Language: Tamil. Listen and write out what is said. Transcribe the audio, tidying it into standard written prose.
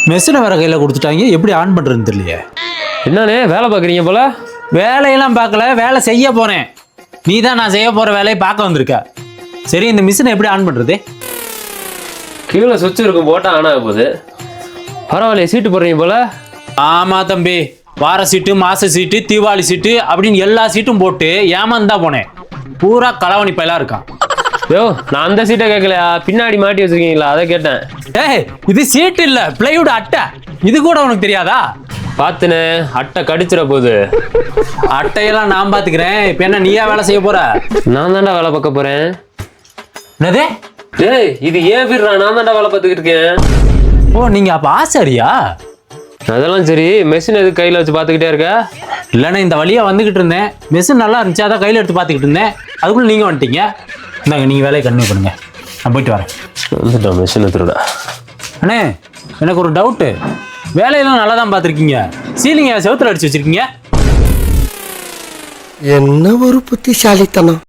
மெஷினை வேற கையில் கொடுத்துட்டாங்க, எப்படி ஆன் பண்ணுறதுன்னு தெரியலையே. என்னண்ணே வேலை பார்க்குறீங்க போல? வேலையெல்லாம் பார்க்கல, வேலை செய்ய போகிறேன். நீ தான் நான் செய்ய போகிற வேலையை பார்க்க வந்திருக்க. சரி, இந்த மிஷினை எப்படி ஆன் பண்ணுறது? கீழே சுவிட்ச் இருக்கும், போட்டால் ஆன் ஆக போகுது. பரவாயில்லையே, சீட்டு போடுறீங்க போல? ஆமாம் தம்பி, வார சீட்டு, மாத சீட்டு, தீபாவளி சீட்டு அப்படின்னு எல்லா சீட்டும் போட்டு ஏமாந்து தான் போனேன். பூரா களவணி பயலாக இருக்கான். யோ, நான் அந்த சீட்டை கேட்கலையா, பின்னாடி மாட்டி வச்சிருக்கீங்களா, அதை கேட்டேன். ஏய், இது சீட்டு இல்லை, பிளைவுட் அட்டை. இது கூட உனக்கு தெரியாதா? பார்த்துனே, அட்டை கடிச்சிட போகுது. அட்டையெல்லாம் நான் பார்த்துக்கிறேன். இப்போ என்ன நீயா வேலை செய்ய போற? நான் தாண்டா வேலை பார்க்க போகிறேன். என்னதே? டேய், இது ஏன் வீடுறா, நான் தாண்டா வேலை பார்த்துக்கிட்டு இருக்கேன். ஓ, நீங்கள் அப்போ ஆசாரியா? அதெல்லாம் சரி, மெஷின் எதுக்கு கையில் வச்சு பார்த்துக்கிட்டே இருக்க? இல்லைன்னா இந்த வழியாக வந்துக்கிட்டு இருந்தேன், மெஷின் நல்லா இருந்துச்சு, அதான் கையில் எடுத்து பார்த்துக்கிட்டு இருந்தேன். அதுக்குள்ளே நீங்கள் வந்துட்டீங்க. இந்தாங்க, நீங்கள் வேலையை கண்டினியூ பண்ணுங்க, நான் போயிட்டு வரேன். வந்துட்டோம் மெஷின் எடுத்துடா. அண்ணே, எனக்கு ஒரு டவுட்டு. வேலையெல்லாம் நல்லா தான் பார்த்துருக்கீங்க, சீலிங்க செவுத்துல அடிச்சு வச்சிருக்கீங்க. என்ன ஒரு புத்திசாலித்தனம்.